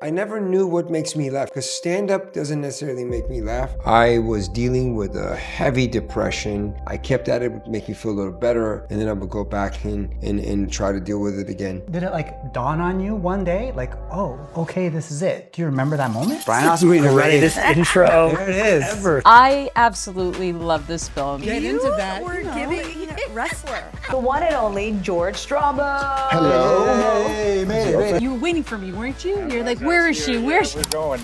I never knew what makes me laugh because stand-up doesn't necessarily make me laugh. I was dealing with a heavy depression. I kept at it to make me feel a little better, and then I would go back and try to deal with it again. Did it like dawn on you one day? Like, oh, okay, this is it. Do you remember that moment? Brian Austin, the greatest intro There it is. ever. I absolutely love this film. Get into that. We're giving wrestler. The one and only George Strabo. Hello. Hey, made it. You were waiting for me, weren't you? You're like, where is she? Where is she? We're going.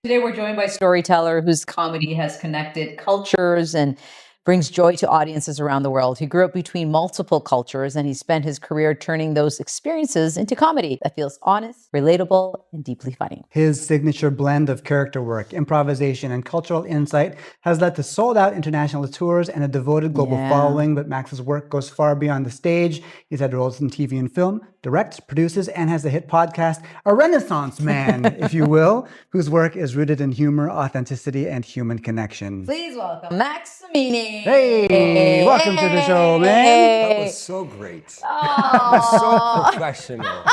Today we're joined by a storyteller whose comedy has connected cultures and brings joy to audiences around the world. He grew up between multiple cultures and he spent his career turning those experiences into comedy that feels honest, relatable, and deeply funny. His signature blend of character work, improvisation, and cultural insight has led to sold-out international tours and a devoted global following, but Max's work goes far beyond the stage. He's had roles in TV and film, directs, produces, and has the hit podcast, A Renaissance Man, if you will, whose work is rooted in humor, authenticity, and human connection. Please welcome Max Amini. Hey, welcome to the show, man. That was so great. That was so professional.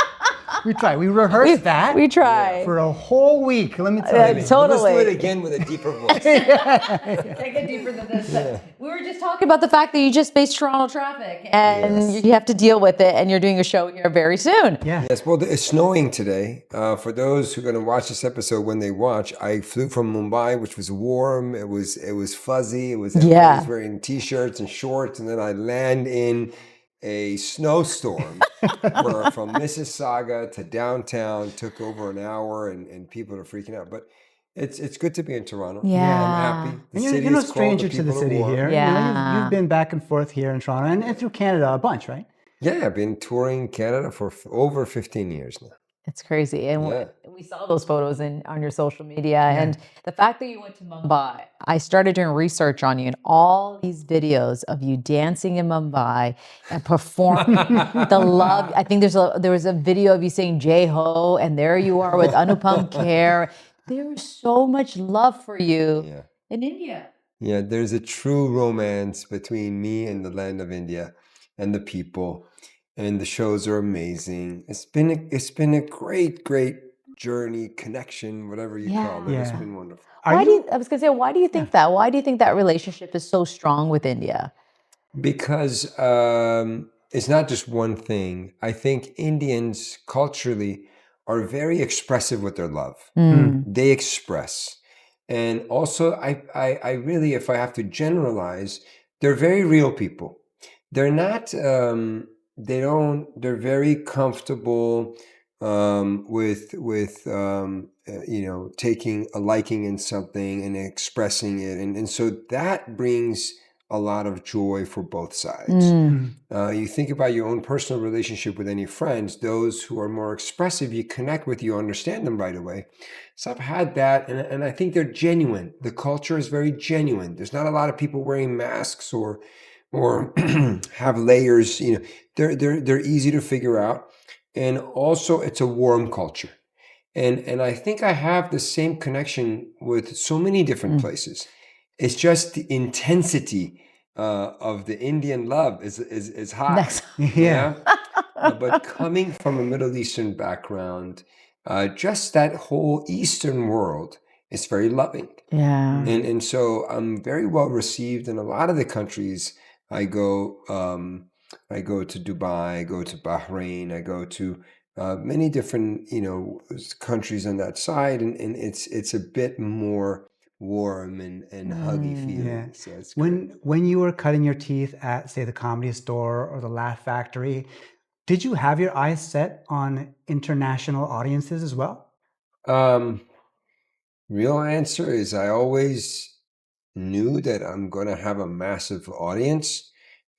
We tried. We rehearsed that. We tried. For a whole week, let me tell you. Totally. Let's do it again with a deeper voice. Take it deeper than this. We were just talking about the fact that you just faced Toronto traffic and you have to deal with it, and you're doing a show here very soon. Yeah. Yes, well, it's snowing today. For those who are going to watch this episode when they watch, I flew from Mumbai, which was warm. It was fuzzy. Everybody was wearing t-shirts and shorts, and then I land in a snowstorm where from Mississauga to downtown took over an hour, and people are freaking out. But it's good to be in Toronto. Yeah. I'm happy. The And city you're no is cold, stranger to the people are city warm. here. Yeah. You've been back and forth here in Toronto and through Canada a bunch, right? Yeah, I've been touring Canada for over 15 years now. It's crazy. And Yeah. we saw those photos on your social media. And the fact that you went to Mumbai, I started doing research on you and all these videos of you dancing in Mumbai and performing the love. I think there was a video of you saying Jai Ho, and there you are with Anupam Kher. There is so much love for you in India. Yeah, there's a true romance between me and the land of India and the people. And the shows are amazing. It's been a great journey, connection, whatever you call it. It's Yeah. been wonderful. I was going to say, why do you think that? Why do you think that relationship is so strong with India? Because it's not just one thing. I think Indians culturally are very expressive with their love. They express. And also, I really, if I have to generalize, they're very real people. They're not, they're very comfortable with taking a liking in something and expressing it. And so that brings a lot of joy for both sides. You think about your own personal relationship with any friends, those who are more expressive, you connect with, you understand them right away. So I've had that, and I think they're genuine. The culture is very genuine. There's not a lot of people wearing masks or have layers. They're easy to figure out. And also it's a warm culture. And I think I have the same connection with so many different places. It's just the intensity of the Indian love is high. Yeah. But coming from a Middle Eastern background, just that whole Eastern world is very loving. Yeah. And so I'm very well received in a lot of the countries I go. I go to Dubai, I go to Bahrain, I go to many different countries on that side, and it's a bit more warm and huggy feeling. Yeah. So it's great. When you were cutting your teeth at, say, the Comedy Store or the Laugh Factory, did you have your eyes set on international audiences as well? Real answer is I always knew that I'm going to have a massive audience.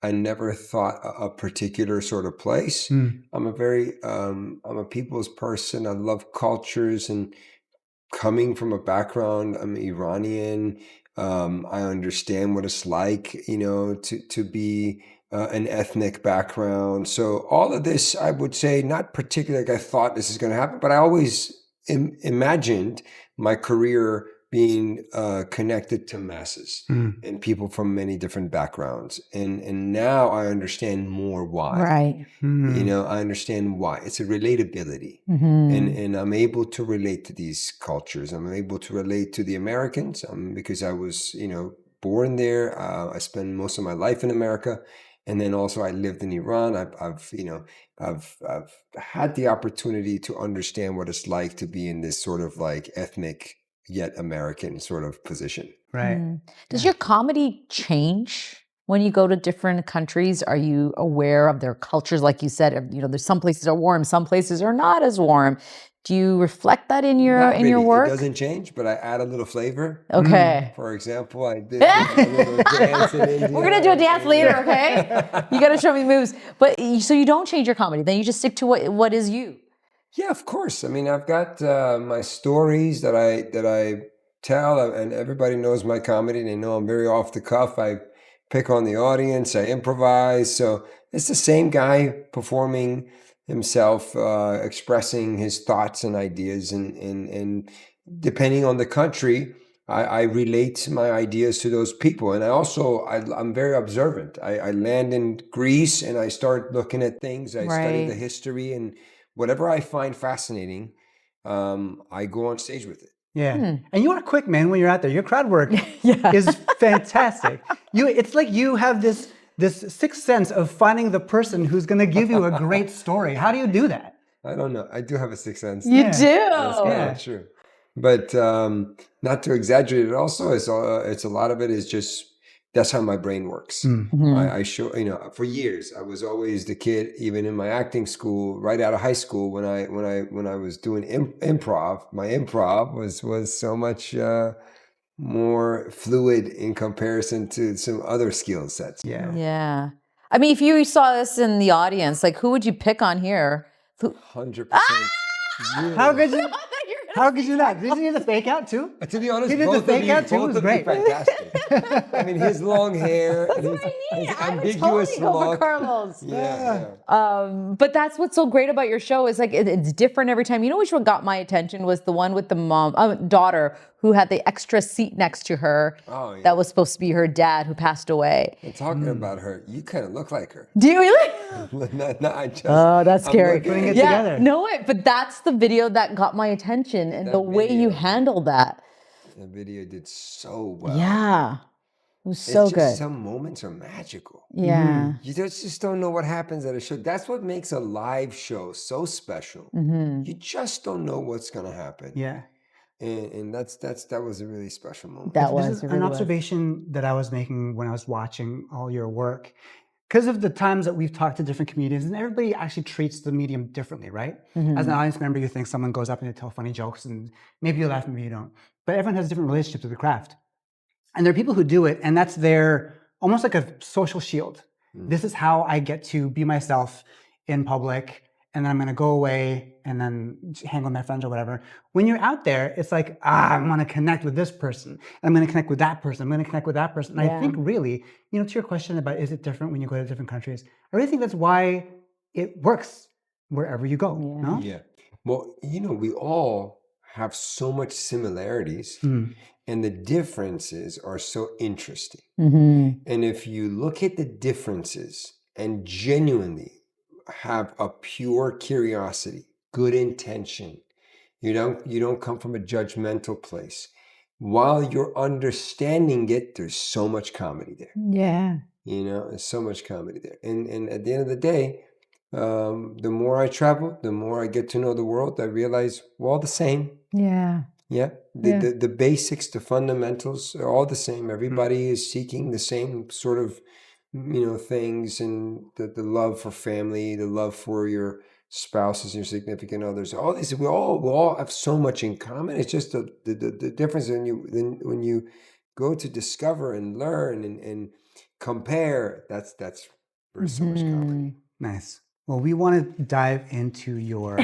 I never thought a particular sort of place. I'm a people's person. I love cultures, and coming from a background, I'm Iranian. I understand what it's like, to be an ethnic background. So all of this, I would say, not particularly like I thought this is going to happen, but I always imagined my career being connected to masses and people from many different backgrounds. And now I understand more why. Right. You know, I understand why. It's a relatability. And I'm able to relate to these cultures. I'm able to relate to the Americans because I was, you know, born there. I spent most of my life in America. And then also I lived in Iran. I've had the opportunity to understand what it's like to be in this sort of like ethnic yet American sort of position. Right. Does your comedy change when you go to different countries? Are you aware of their cultures? Like you said, you know, there's some places are warm, some places are not as warm. Do you reflect that in your Not in your really. work? It doesn't change, but I add a little flavor. Okay. For example, I did a little dance in India. We're gonna do a dance later, okay? You gotta show me moves. But so you don't change your comedy, then you just stick to what is you. Yeah, of course. I mean, I've got my stories that I tell, and everybody knows my comedy. They know I'm very off the cuff. I pick on the audience. I improvise. So it's the same guy performing himself, expressing his thoughts and ideas, and depending on the country, I relate my ideas to those people. And I'm very observant. I land in Greece and I start looking at things. I study the Right. history, and whatever I find fascinating, I go on stage with it. Yeah. And you are quick, man, when you're out there. Your crowd work Yeah. is fantastic. It's like you have this sixth sense of finding the person who's going to give you a great story. How do you do that? I don't know. I do have a sixth sense. You Yeah. do. That's not true. But not to exaggerate it also, it's a lot of it is just, that's how my brain works. I show, you know, for years, I was always the kid, even in my acting school, right out of high school, when I was doing improv, my improv was so much more fluid in comparison to some other skill sets. Yeah. Yeah. I mean, if you saw this in the audience, like who would you pick on here? 100%. How could you not? Did you do the fake out too? To be honest, He did the both of fake you, out too. It both was of you great. fantastic. I mean, his long hair, and his ambiguous Go for look. Carlos. Yeah. But that's what's so great about your show is like it's different every time. You know which one got my attention was the one with the daughter who had the extra seat next to her. Oh, yeah. That was supposed to be her dad who passed away. And talking about her, you kind of look like her. Do you really? I just, Oh, that's scary. Putting it Yeah, together. no way. But that's the video that got my attention and That the way you video. handled that. The video did so well. Yeah. It was so It's just good. some moments are magical. Yeah. You just don't know what happens at a show. That's what makes a live show so special. You just don't know what's going to happen. Yeah. And that was a really special moment. That This was is it an really was. observation that I was making when I was watching all your work. Because of the times that we've talked to different comedians, and everybody actually treats the medium differently, right? As an audience member, you think someone goes up and they tell funny jokes, and maybe you laugh, maybe you don't. But everyone has different relationships with the craft. And there are people who do it, and that's their almost like a social shield. This is how I get to be myself in public, and then I'm going to go away and then hang with my friends or whatever. When you're out there, it's like, I want to connect with this person. And I'm going to connect with that person. I'm going to connect with that person. And I think really, you know, to your question about is it different when you go to different countries, I really think that's why it works wherever you go. No? Yeah. Well, you know, we all have so much similarities, and the differences are so interesting. And if you look at the differences and genuinely have a pure curiosity, good intention, you don't come from a judgmental place. While you're understanding it, there's so much comedy there. Yeah. You know, there's so much comedy there. And at the end of the day, the more I travel, the more I get to know the world, I realize we're all the same. Yeah. Yeah. The basics, the fundamentals are all the same. Everybody is seeking the same sort of, you know, things, and the love for family, the love for your spouses, your significant others, all these, we all have so much in common. It's just the difference when you go to discover and learn and compare, that's where so much comedy. Nice. Well, we want to dive into your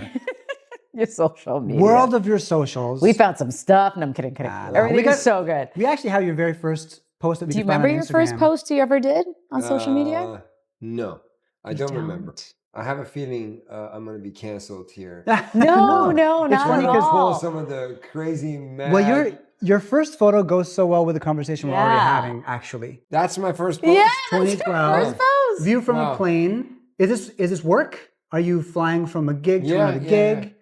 Your social media. world of your socials. We found some stuff. No, I'm kidding. no. Everything We got- is so good. We actually have your very first post that we Do you could find remember on your first Instagram. post you ever did on social media? No, I don't remember. I have a feeling I'm going to be canceled here. No, It's not funny at because Pull all. some of the crazy mad. Well, Your first photo goes so well with the conversation we're already Yeah. having, actually. That's my first post. Yeah, 2012. first pose. View from Wow. a plane. Is this work? Are you flying from a gig to Yeah, another yeah, gig?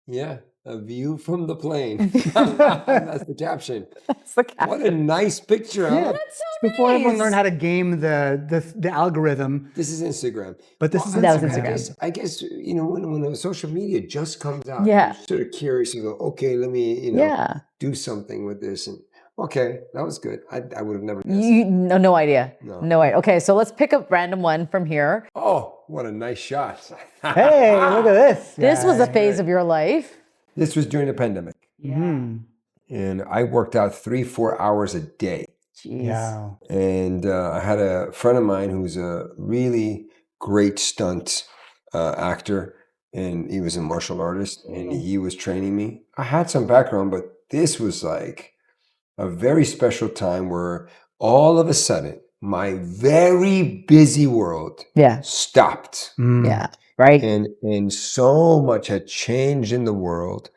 yeah. A view from the plane. That's the caption. That's the What a nice picture, huh? Yeah. That's so Before everyone nice. learned how to game the algorithm. This is Instagram. But this is That was Instagram. I guess you know when social media just comes out, Yeah. you're sort of curious. You go, okay, let me Yeah. do something with this, and okay, that was good. I would have never guessed. No idea. No. No idea. Okay, so let's pick a random one from here. Oh, what a nice shot! Hey, look at this. This was a phase of your life. This was during the pandemic, and I worked out 3-4 hours a day. Jeez. Yeah. And I had a friend of mine who's a really great stunt actor, and he was a martial artist, and he was training me. I had some background, but this was like a very special time where all of a sudden my very busy world Yeah. stopped, Yeah. Right. and so much had changed in the world.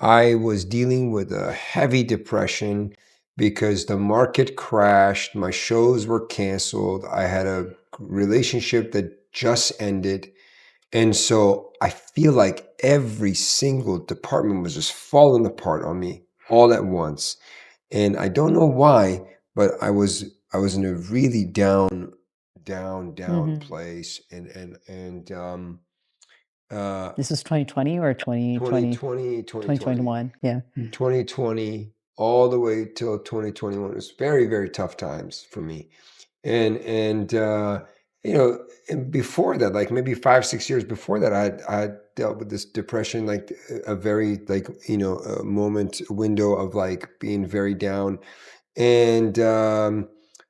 I was dealing with a heavy depression because the market crashed. My shows were canceled. I had a relationship that just ended. And so I feel like every single department was just falling apart on me all at once. And I don't know why, but I was in a really down place. This was 2020 or 2020? 2021. Yeah. 2020 all the way till 2021. It was very, very tough times for me. And and before that, like maybe 5-6 years before that, I dealt with this depression, like a very a window of like being very down. And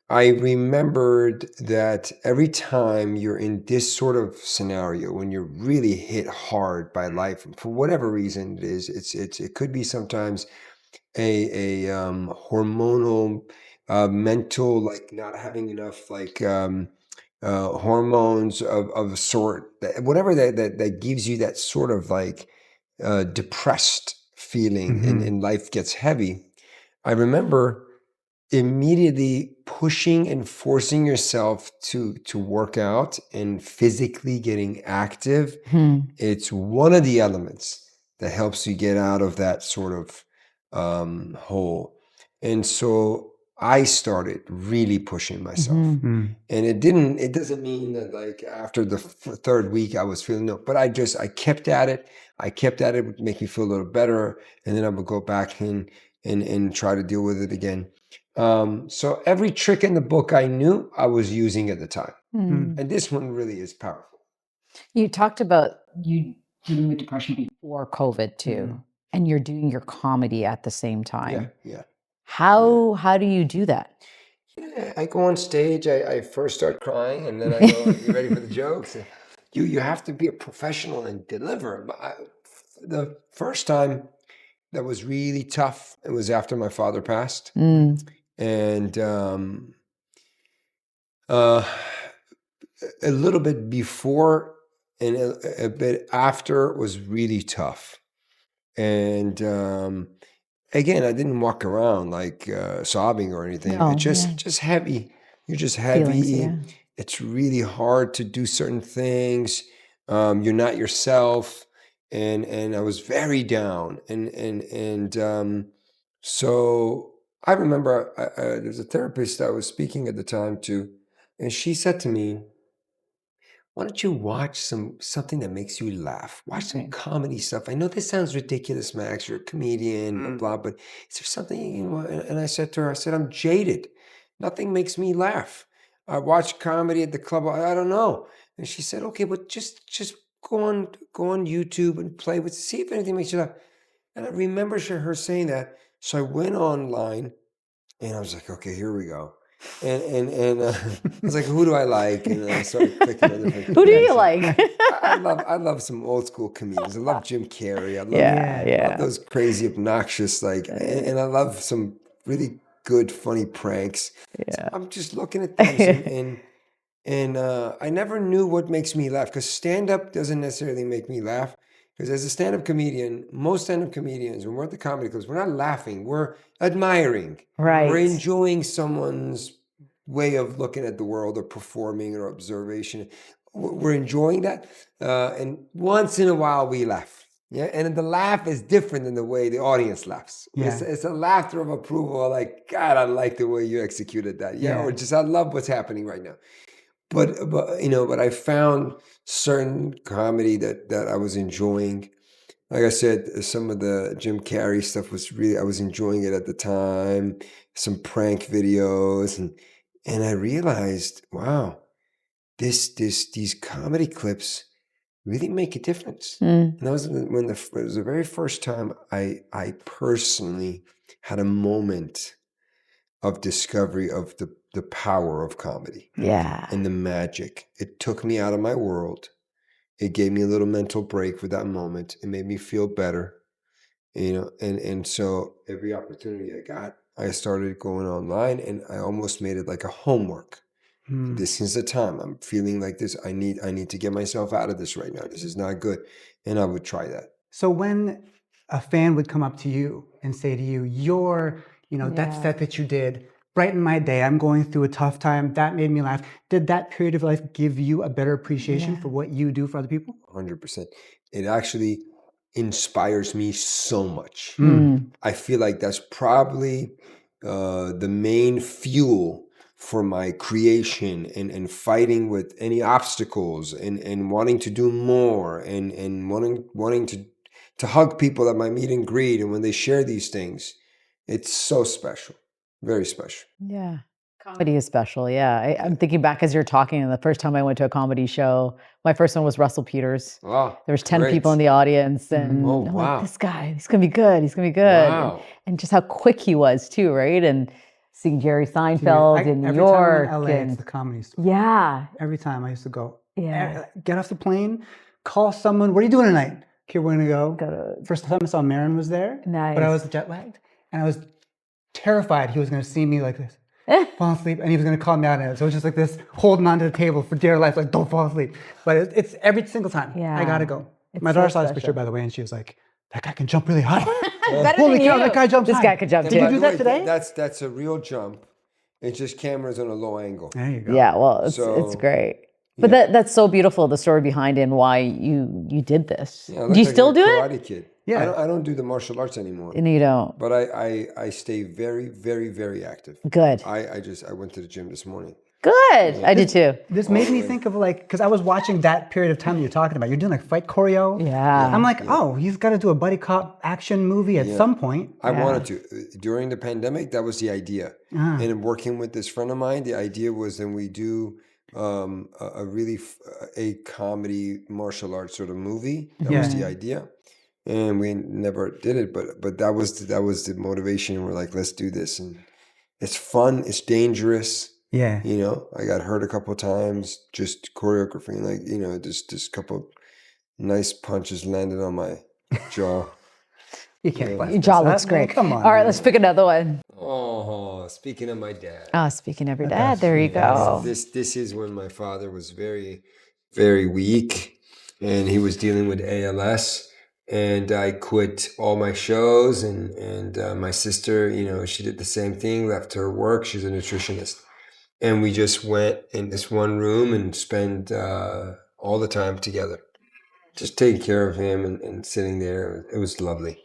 I remembered that every time you're in this sort of scenario, when you're really hit hard by life, for whatever reason it is, it could be sometimes a hormonal, mental, like not having enough hormones of a sort, whatever that gives you that sort of like depressed feeling, and life gets heavy. I remember immediately pushing and forcing yourself to work out and physically getting active. It's one of the elements that helps you get out of that sort of hole. And so I started really pushing myself. And it doesn't mean that like after the third week I was feeling no, but I kept at it. It would make me feel a little better, and then I would go back in and try to deal with it again. So every trick in the book I knew I was using at the time. And this one really is powerful. You talked about you dealing with depression before COVID too, and you're doing your comedy at the same time. Yeah. How do you do that? Yeah, I go on stage, I first start crying, and then I go, you ready for the jokes? You have to be a professional and deliver. The first time that was really tough, it was after my father passed. And a little bit before and a bit after was really tough. And again, I didn't walk around like sobbing or anything. No, It's just heavy. You're just heavy. Feelings, yeah. It's really hard to do certain things. You're not yourself. And I was very down. And so I remember there's a therapist I was speaking at the time to, and she said to me, why don't you watch something that makes you laugh? Watch some comedy stuff. I know this sounds ridiculous, Max. You're a comedian, blah, blah, but is there something you want? And I said to her, I'm jaded. Nothing makes me laugh. I watch comedy at the club. I don't know. And she said, okay, but just go on YouTube and see if anything makes you laugh. And I remember her saying that. So I went online and I was like, okay, here we go. And I was like, who do I like? And I started clicking on different Who do you comedians. like? I love some old school comedians. I love Jim Carrey. I love those crazy, obnoxious, and I love some really good, funny pranks. So I'm just looking at things, and I never knew what makes me laugh, because stand up doesn't necessarily make me laugh. Because as a stand-up comedian, most stand-up comedians, when we're at the comedy clubs, we're not laughing, we're admiring. Right. We're enjoying someone's way of looking at the world or performing or observation. We're enjoying that. And once in a while we laugh. Yeah. And the laugh is different than the way the audience laughs. Yeah. It's a laughter of approval, like, God, I like the way you executed that. Yeah. Or just, I love what's happening right now. But I found certain comedy that I was enjoying. Like I said, some of the Jim Carrey stuff was really, I was enjoying it at the time. Some prank videos, and I realized, wow, these comedy clips really make a difference. And that was it was the very first time I personally had a moment of discovery of the power of comedy. Yeah. And the magic. It took me out of my world. It gave me a little mental break for that moment. It made me feel better, and so every opportunity I got, I started going online, and I almost made it like a homework. This is the time I'm feeling like this. I need to get myself out of this right now. This is not good. And I would try that. So when a fan would come up to you and say to you, that set that you did brightened my day. I'm going through a tough time. That made me laugh. Did that period of life give you a better appreciation for what you do for other people? 100%. It actually inspires me so much. I feel like that's probably the main fuel for my creation and fighting with any obstacles and wanting to do more and wanting to hug people at my meet and greet, and when they share these things, it's so special. Very special. Yeah. Comedy is special. Yeah. I'm thinking back as you're talking, and the first time I went to a comedy show, my first one was Russell Peters. Wow. There was 10 great. people in the audience, and Oh, I'm wow. like, this guy, he's going to be good. He's going to be good. Wow. And just how quick he was too, right? And seeing Jerry Seinfeld in New every York. time I'm in LA, and it's the Comedy Store. yeah. Every time I used to go. Yeah. Get off the plane, call someone. What are you doing tonight? Okay, we're gonna go. First time I saw Marin was there, Nice. but I was jet lagged, and I was terrified he was gonna see me like this, fall asleep, and he was gonna call me out of it. So it was just like this, holding onto the table for dear life, like don't fall asleep. But it's every single time. Yeah. I gotta go. It's My so daughter saw this special. picture, by the way, and she was like, "That guy can jump really high." Better Holy than cow, you. that guy jumps This high. guy could jump Did you too. By do the that way, today? That's a real jump. It's just cameras on a low angle. There you go. Yeah, well, it's So, great. But that's so beautiful, the story behind it and why you did this. Yeah, I Do look you like still a do it? Karate Kid. Yeah. I don't do the martial arts anymore. And you don't. But I stay very, very, very active. Good. I went to the gym this morning. Good. I did too. This made me think of because I was watching that period of time that you're talking about. You're doing like fight choreo. Yeah. I'm like, oh, he's got to do a buddy cop action movie at some point. I wanted to. During the pandemic, that was the idea. And in working with this friend of mine, the idea was then we do a comedy martial arts sort of movie. That was the idea. And we never did it, but that was the motivation. We're like, let's do this. And it's fun, it's dangerous. Yeah. I got hurt a couple of times just choreographing, just a couple nice punches landed on my jaw. You can't bust Your this jaw up, looks man. great. Come on. All right, man. let's pick another one. Oh, speaking of my dad. Oh, speaking of your dad, there you go. This is when my father was very, very weak, and he was dealing with ALS. And I quit all my shows, and my sister, she did the same thing, left her work. She's a nutritionist. And we just went in this one room and spent all the time together, just taking care of him and sitting there. It was lovely.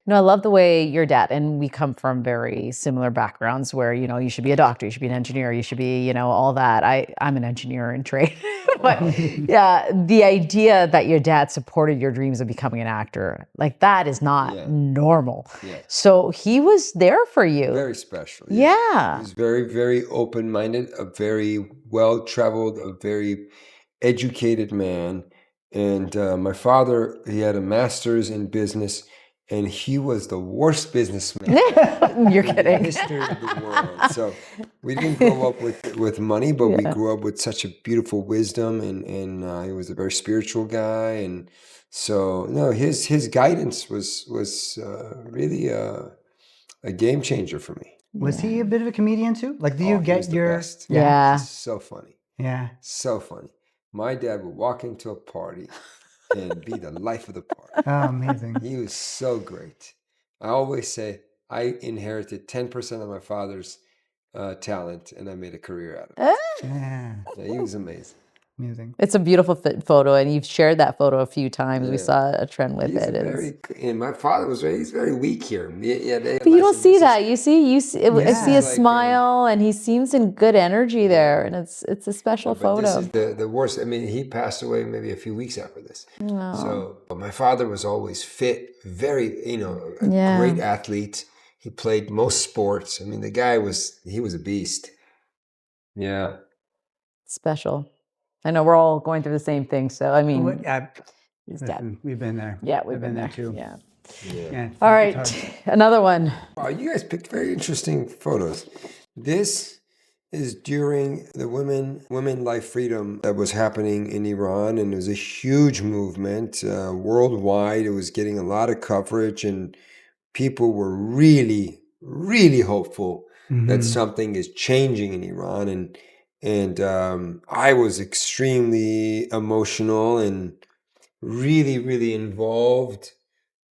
I love the way your dad, and we come from very similar backgrounds where, you should be a doctor, you should be an engineer, you should be, all that. I'm an engineer in trade. But yeah, the idea that your dad supported your dreams of becoming an actor, like that is not normal. Yeah. So he was there for you. Very special. Yeah. He was very, very open-minded, a very well-traveled, a very educated man. And my father, he had a master's in business, and he was the worst businessman You're in the kidding. history of the world. So we didn't grow up with money, but we grew up with such a beautiful wisdom, and he was a very spiritual guy. And so, no, his guidance was really a game changer for me. Was he a bit of a comedian too? Like, do you He get was the your? best. Yeah. So funny. Yeah. So funny. My dad would walk into a party and be the life of the party. Oh, amazing. He was so great. I always say I inherited 10% of my father's talent, and I made a career out of it. Yeah, Yeah, he was amazing. amazing. It's a beautiful photo, and you've shared that photo a few times. We Yeah. saw a trend with He's it. and my father was he's very weak here. Yeah, But you don't see that. You see, I see Yeah. a smile, and he seems in good energy there, and it's a special But this photo. is the worst. I mean, he passed away maybe a few weeks after this. So, but my father was always fit, very, a great athlete. He played most sports. I mean, the guy he was a beast. Yeah. Special. I know we're all going through the same thing. So I mean, Yeah, he's dead. listen, we've been there. Yeah, I've we've been there too. Yeah. Yeah, All it's right, hard. another one. Wow, you guys picked very interesting photos. This is during the women life freedom that was happening in Iran, and it was a huge movement worldwide. It was getting a lot of coverage, and people were really, really hopeful that something is changing in Iran. And I was extremely emotional and really, really involved.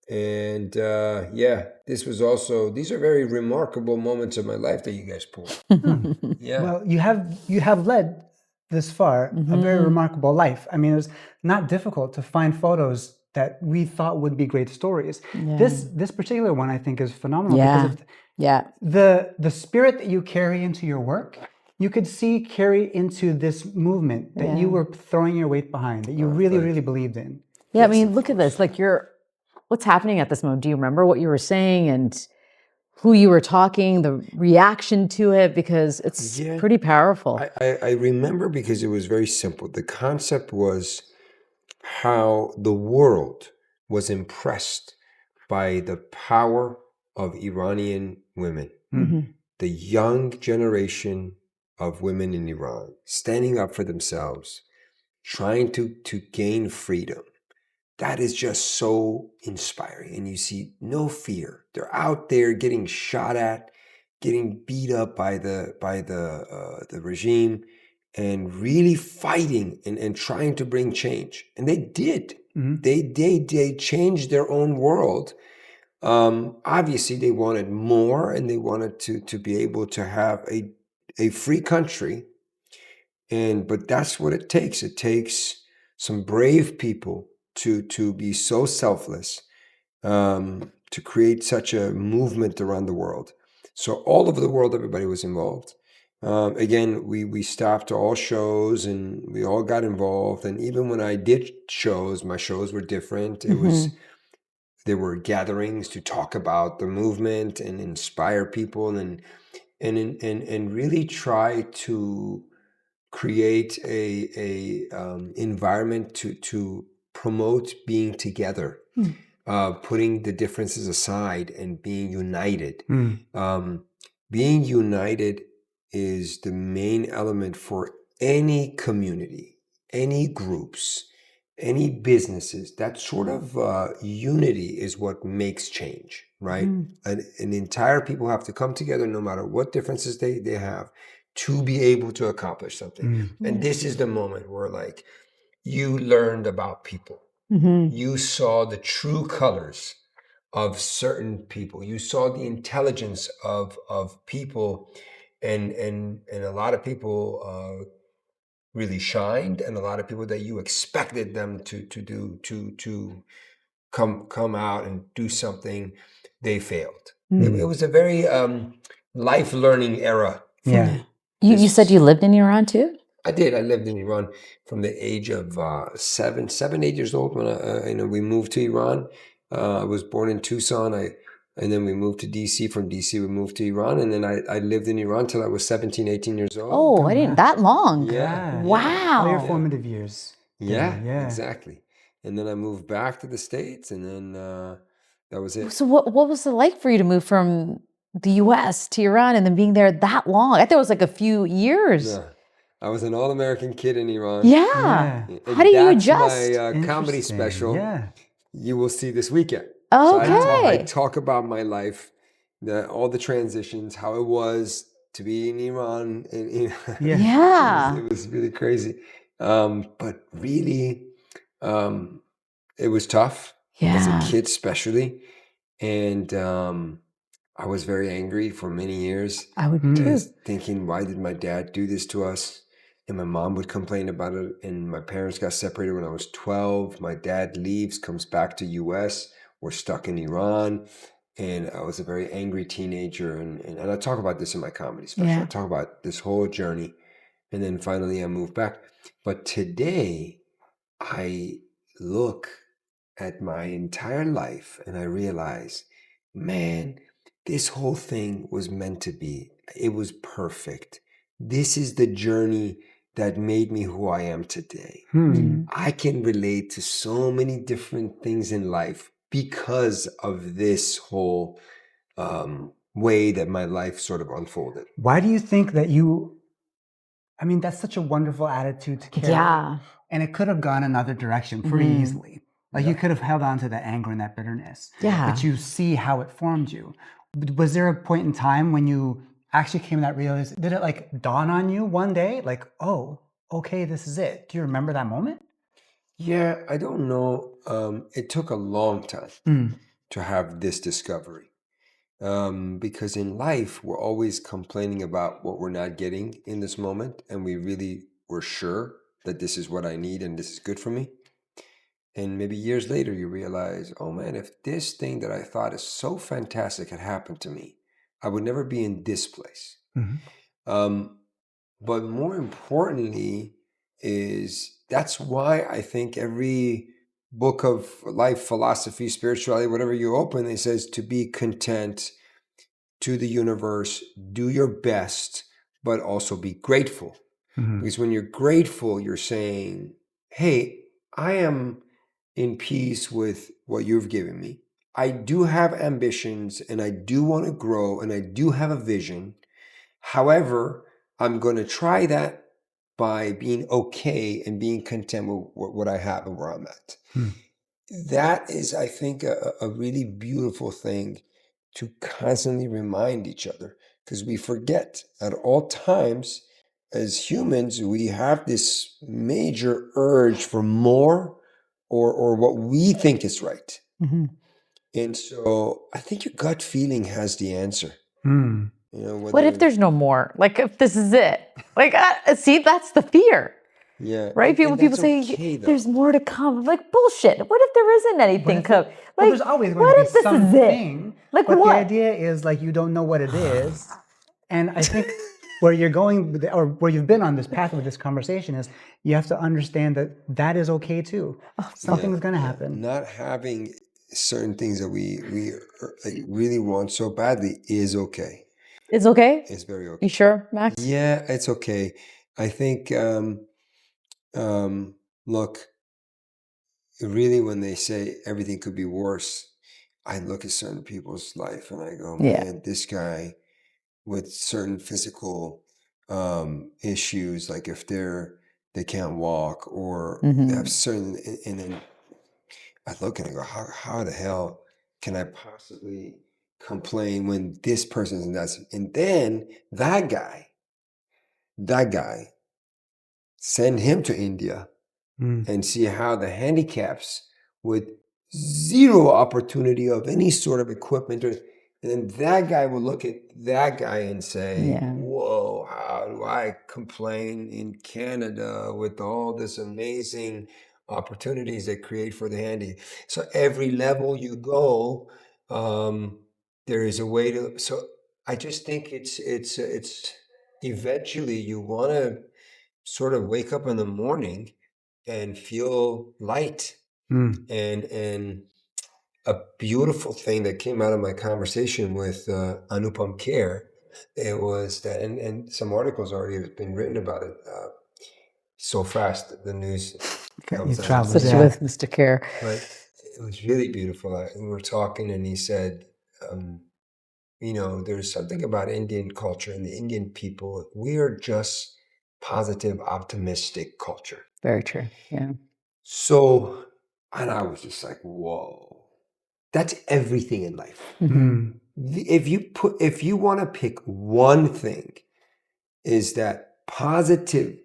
And these are very remarkable moments of my life that you guys pulled. Yeah. Well, you have led this far a very remarkable life. I mean, it was not difficult to find photos that we thought would be great stories. This particular one, I think, is phenomenal because of the spirit that you carry into your work. You could see carry into this movement that you were throwing your weight behind, that you really, really believed in. Yeah, I mean, look at this. Like what's happening at this moment? Do you remember what you were saying and who you were talking, the reaction to it? Because it's pretty powerful. I remember because it was very simple. The concept was how the world was impressed by the power of Iranian women. The young generation of women in Iran standing up for themselves, trying to gain freedom. That is just so inspiring. And you see no fear. They're out there getting shot at, getting beat up by the regime, and really fighting and trying to bring change. And they did. They changed their own world. Obviously, they wanted more, and they wanted to be able to have a free country. But that's what it takes. It takes some brave people to be so selfless, to create such a movement around the world. So all over the world, everybody was involved. Again, we stopped all shows and we all got involved. And even when I did shows, my shows were different. There were gatherings to talk about the movement and inspire people and really try to create a environment to promote being together, putting the differences aside and being united. Being united is the main element for any community, any groups, any businesses. That sort of unity is what makes change, right? An entire people have to come together no matter what differences they have to be able to accomplish something. And this is the moment where like you learned about people. You saw the true colors of certain people. You saw the intelligence of people, and a lot of people really shined, and a lot of people that you expected them to come out and do something, they failed. It was a very life learning era for me. You said you lived in Iran too? I did. I lived in Iran from the age of 7, 8 years old when we moved to Iran. I was born in Tucson. And then we moved to DC. From DC, we moved to Iran. And then I lived in Iran till I was 17, 18 years old. Oh, I didn't that long. Yeah. Wow. All your formative years. Yeah, exactly. And then I moved back to the States, and then that was it. So what was it like for you to move from the US to Iran and then being there that long? I thought it was like a few years. Yeah. I was an all-American kid in Iran. Yeah. And How do you that's adjust? my comedy special. Yeah. You will see this weekend. Okay. So I talk about my life, all the transitions, how it was to be in Iran. Yeah. It was really crazy. But really, it was tough. as a Yeah. kid especially. And I was very angry for many years. I would too. Just thinking, why did my dad do this to us? And my mom would complain about it. And my parents got separated when I was 12. My dad leaves, comes back to US. We're stuck in Iran. And I was a very angry teenager. And I talk about this in my comedy special. Yeah. I talk about this whole journey. And then finally I moved back. But today I look at my entire life and I realize, man, this whole thing was meant to be. It was perfect. This is the journey that made me who I am today. I can relate to so many different things in life because of this whole way that my life sort of unfolded. Why do you think that I mean, that's such a wonderful attitude to carry. Yeah. And it could have gone another direction pretty easily. Like you could have held on to that anger and that bitterness. Yeah. But you see how it formed you. Was there a point in time when you actually came to that realization? Did it like dawn on you one day? Like, oh, okay, this is it. Do you remember that moment? Yeah, I don't know. It took a long time to have this discovery. Because in life, we're always complaining about what we're not getting in this moment. And we really were sure that this is what I need and this is good for me. And maybe years later, you realize, oh man, if this thing that I thought is so fantastic had happened to me, I would never be in this place. But more importantly is that's why I think every book of life, philosophy, spirituality, whatever you open, it says to be content to the universe, do your best, but also be grateful. Because when you're grateful, you're saying, hey, I am in peace with what you've given me. I do have ambitions and I do want to grow and I do have a vision. However, I'm going to try that by being okay and being content with what I have and where I'm at. That is, I think, a really beautiful thing to constantly remind each other, because we forget at all times as humans, we have this major urge for more or what we think is right. And so I think your gut feeling has the answer. You know, What if there's no more? Like if this is it? Like see, that's the fear. Yeah. Right? People that's say okay, though. there's more to come. I'm like bullshit. What if there isn't anything come? Well, Like there's always going what to if be this is something. it? Like but what? the idea is like you don't know what it is. And I think where you're going with or where you've been on this path with this conversation is you have to understand that that is okay too. Something's going to happen. Not having certain things that we like really want so badly is okay. It's okay? It's very okay. You sure, Max? Yeah, it's okay. I think, look, really when they say everything could be worse, I look at certain people's life and I go, Yeah. man, this guy with certain physical issues, like if they can't walk or they have certain, and then I look and I go, how the hell can I possibly complain when this person's in that? And then that guy, send him to India and see how the handicaps with zero opportunity of any sort of equipment, and then that guy will look at that guy and say, Yeah. whoa, how do I complain in Canada with all this amazing opportunities they create for the handy? So every level you go, there is a way to, so I just think it's eventually you want to sort of wake up in the morning and feel light. And a beautiful thing that came out of my conversation with Anupam Kher, it was that, and some articles already have been written about it. So fast, the news comes out. traveled, Especially with Mr. Care. But it was really beautiful. We were talking and he said, you know, there's something about Indian culture and the Indian people. We are just positive, optimistic culture. Very true. Yeah. So, and I was just like, whoa, that's everything in life. If you want to pick one thing, is that positive,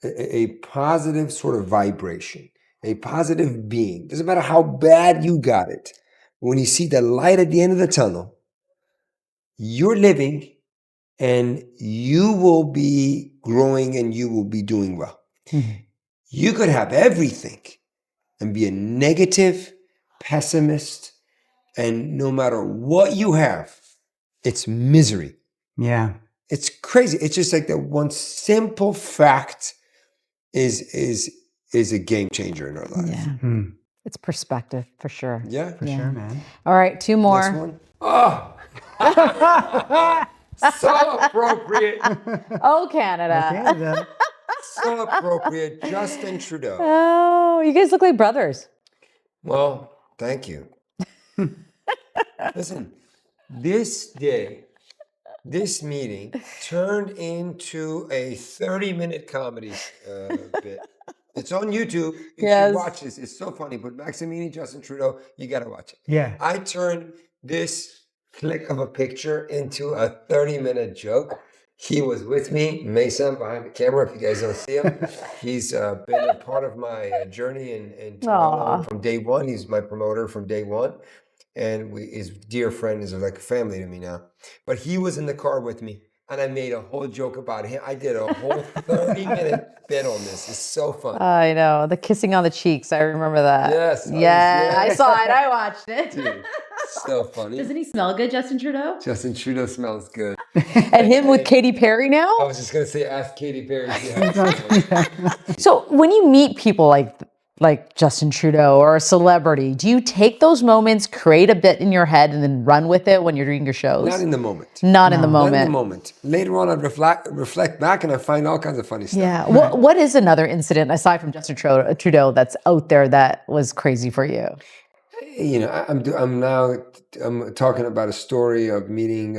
a positive sort of vibration, a positive being. Doesn't matter how bad you got it. When you see the light at the end of the tunnel, you're living and you will be growing and you will be doing well. You could have everything and be a negative pessimist, and no matter what you have, it's misery. Yeah. It's crazy. It's just like that one simple fact is a game changer in our lives. Yeah. It's perspective for sure. Yeah, For sure, man. All right, two more. Next one. Oh, so appropriate. Oh, Canada. Canada. So appropriate. Justin Trudeau. Oh, you guys look like brothers. Well, thank you. Listen, this meeting turned into a 30-minute comedy bit. It's on YouTube. You should watch this. It's so funny. But Amini, Justin Trudeau, you got to watch it. Yeah. I turned this click of a picture into a 30-minute joke. He was with me, Mason, behind the camera, if you guys don't see him. He's been a part of my journey in Toronto from day one. He's my promoter from day one. And his dear friend is like a family to me now. But he was in the car with me, and I made a whole joke about him. I did a whole 30-minute bit on this. It's so fun. I know. The kissing on the cheeks. I remember that. Yes. Yeah, I saw it. I watched it. Dude, so funny. Doesn't he smell good, Justin Trudeau? Justin Trudeau smells good. And him with Katy Perry now? I was just going to say, ask Katy Perry. So when you meet people like Justin Trudeau or a celebrity, do you take those moments, create a bit in your head, and then run with it when you're doing your shows? Not in the moment. Not in the Not moment. in the moment. Later on, I'd reflect back and I find all kinds of funny stuff. Yeah. What is another incident aside from Justin Trudeau that's out there that was crazy for you? You know, I'm talking about a story of meeting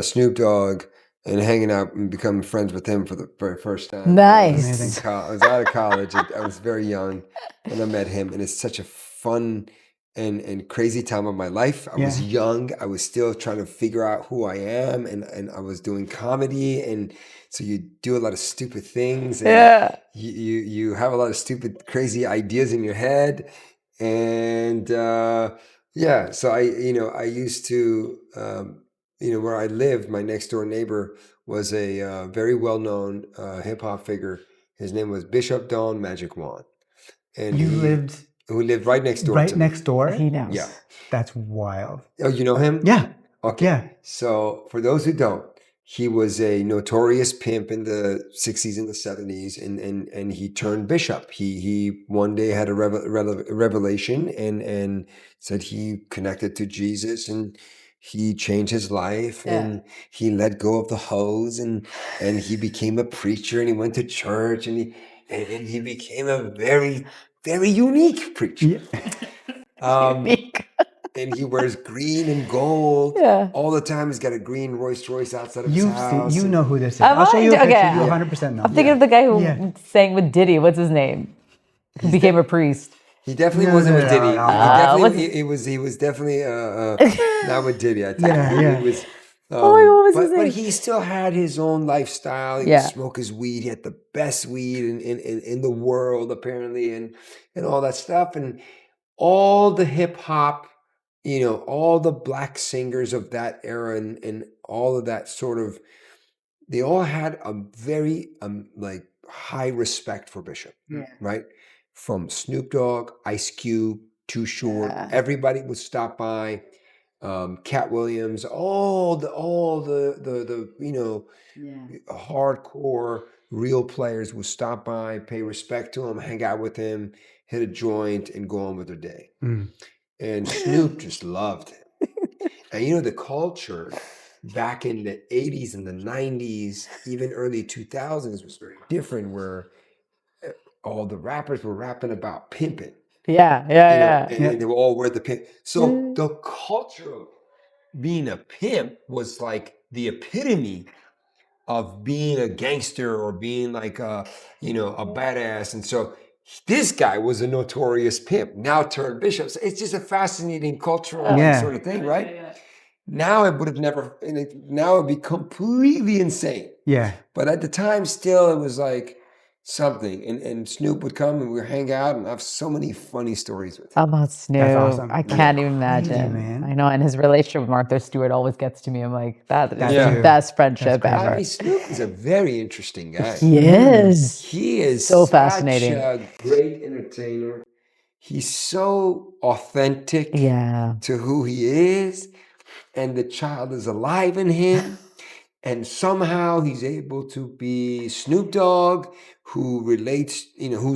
Snoop Dogg and hanging out and becoming friends with him for the very first time. Nice. I was out of college. I was very young when I met him, and it's such a fun and crazy time of my life. I was young. I was still trying to figure out who I am, and I was doing comedy, and so you do a lot of stupid things. And you have a lot of stupid, crazy ideas in your head, and so I used to. Where I lived, my next door neighbor was a very well-known hip hop figure. His name was Bishop Don Magic Wand. And who lived right next door to me. Right next door? He knows. Yeah. That's wild. Oh, you know him? Yeah. Okay. Yeah. So for those who don't, he was a notorious pimp in the 60s and the 70s, and he turned bishop. He one day had a revelation and said he connected to Jesus, and he changed his life, and he let go of the hose, and he became a preacher, and he went to church, and he became a very, very unique preacher. Unique. And he wears green and gold all the time. He's got a green Rolls Royce outside of his house. You know who this is. Have I'll show I? you a picture. Okay. You 100% know. I'm thinking of the guy who sang with Diddy. What's his name? Who became a priest. He definitely wasn't with Diddy. no. He was definitely not with Diddy. I tell you. He was, what was his name? but he still had his own lifestyle. He would smoke his weed. He had the best weed in the world, apparently, and all that stuff. And all the hip hop, all the black singers of that era and all of that sort of, they all had a very high respect for Bishop, right? From Snoop Dogg, Ice Cube, Too Short, everybody would stop by. Cat Williams, all the hardcore real players would stop by, pay respect to him, hang out with him, hit a joint, and go on with their day. And Snoop just loved him. And the culture back in the 80s and the 90s, even early 2000s, was very different, where all the rappers were rapping about pimping. And they were all wear the pimp. So the culture of being a pimp was like the epitome of being a gangster or being like a badass. And so this guy was a notorious pimp, now turned bishop. So it's just a fascinating cultural sort of thing, right? Now it would have never, now it would be completely insane. Yeah. But at the time, still, it was like, something. And Snoop would come and we'd hang out, and I have so many funny stories with him. About Snoop. awesome. I can't even Crazy, imagine. man. I know. And his relationship with Martha Stewart always gets to me. I'm like, that is Yeah. the best friendship That's I ever. mean, Snoop is a very interesting guy. He is. He is So such fascinating. a great entertainer. He's so authentic Yeah. to who he is, and the child is alive in him. And somehow he's able to be Snoop Dogg, who relates, who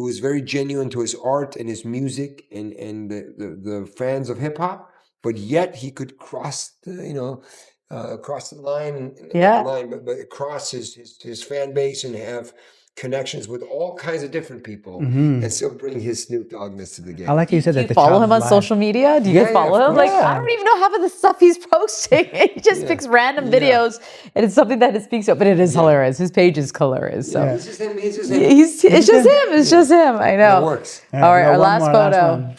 is very genuine to his art and his music and the fans of hip hop, but yet he could cross cross the line, Yeah. not the line, but cross his fan base and have connections with all kinds of different people, and still bring his Snoop Doggness to the game. I like you said Do that you the follow child him is on alive. social media? Do you Yeah, guys yeah, follow of him? Like, course. I don't even know half of the stuff he's posting. He just picks random videos, and it's something that it speaks of. But it is hilarious. His page is hilarious. So It's just him. It's just him. it's just him. It's just him. I know. It works. Yeah, All right, we got our one last more, photo. one.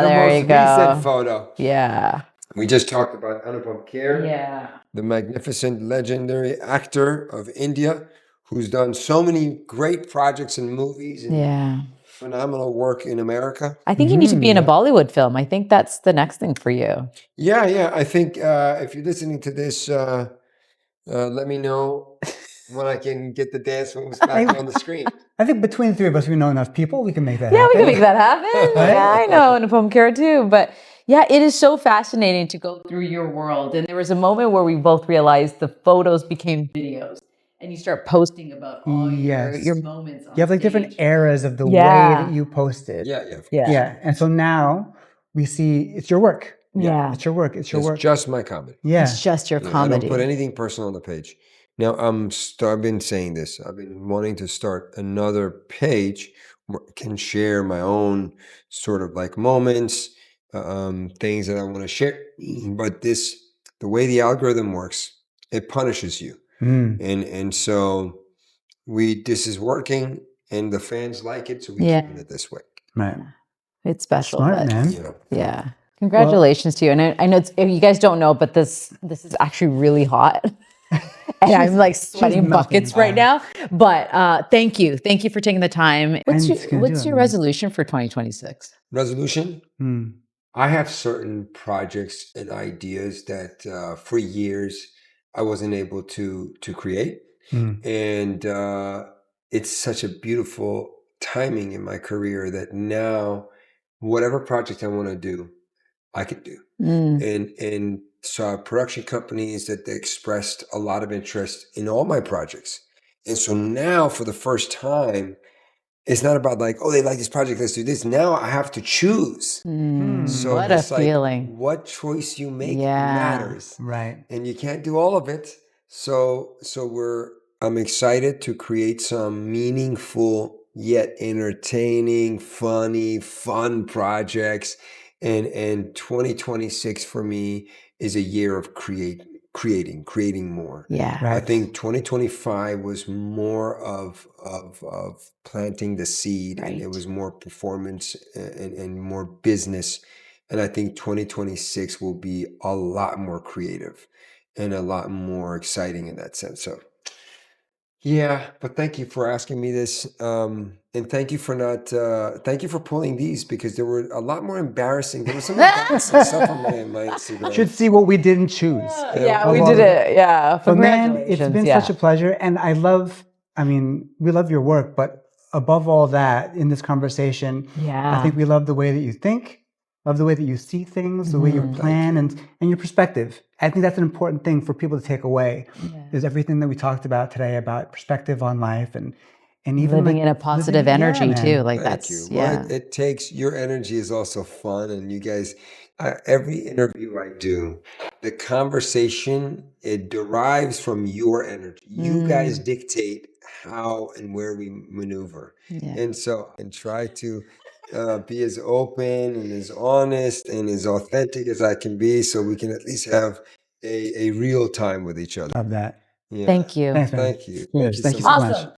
The There most you go. recent photo. Yeah. We just talked about Anupam Kher, Yeah. the magnificent, legendary actor of India, who's done so many great projects and movies and Yeah. phenomenal work in America. I think you need to be in a Bollywood film. I think that's the next thing for you. Yeah. I think if you're listening to this, let me know when I can get the dance moves back on the screen. I think between the three of us, we know enough people. We can make that Yeah, happen. we can make that happen. Yeah, I know, and Anupam Kher too. But yeah, it is so fascinating to go through your world. And there was a moment where we both realized the photos became videos, and you start posting about all Yes. your moments. On You have like different stage. eras of the way Yeah. that you posted. Yeah. Yeah. And so now we see it's your work. Yeah. It's your work. It's your It's work. just my comedy. Yeah. It's just your I comedy. don't put anything personal on the page. Now, I've been saying this. I've been wanting to start another page where I can share my own sort of like moments, things that I want to share. But the way the algorithm works, it punishes you. And so this is working, and the fans like it, so we Yeah. keep it this way. Right. It's special. Smart, but- man. You know. Yeah. Congratulations to you. And I know if you guys don't know, but this is actually really hot. And I'm like sweating melting buckets right now. But thank you. Thank you for taking the time. What's just gonna do what's it, your man. resolution for 2026? Resolution? Hmm. I have certain projects and ideas that for years I wasn't able to create. And it's such a beautiful timing in my career that now whatever project I want to do, I can do. And so I have production companies that they expressed a lot of interest in all my projects. And so now for the first time, it's not about like, oh, they like this project, let's do this. Now I have to choose. So What a it's like, feeling. what choice you make Yeah. matters. Right. And you can't do all of it. So I'm excited to create some meaningful yet entertaining, fun projects. And 2026 for me is a year of creating more. Yeah. Right. I think 2025 was more of planting the seed, and it Right. was more performance and more business. And I think 2026 will be a lot more creative and a lot more exciting in that sense. So yeah, but thank you for asking me this. And thank you for pulling these, because there were a lot more embarrassing. There was some embarrassing stuff on my Instagram. Should see what we didn't choose. Yeah, I we love did it. Yeah. But man, it's Congratulations. been Yeah. such a pleasure. And we love your work, but above all that, in this conversation, Yeah. I think we love the way that you think, love the way that you see things, the way you plan, and your perspective. I think that's an important thing for people to take away, is everything that we talked about today about perspective on life and even living like, in a positive living- yeah, energy man. too. Like Thank that's you. yeah. Well, it takes, your energy is also fun, and you guys, every interview I do, the conversation, it derives from your energy. You guys dictate how and where we maneuver, and so and try to be as open and as honest and as authentic as I can be, so we can at least have a real time with each other. Love that. Yeah. Thank you. Thanks, man. Thank you. Cheers. Thank you so so much. much. Awesome.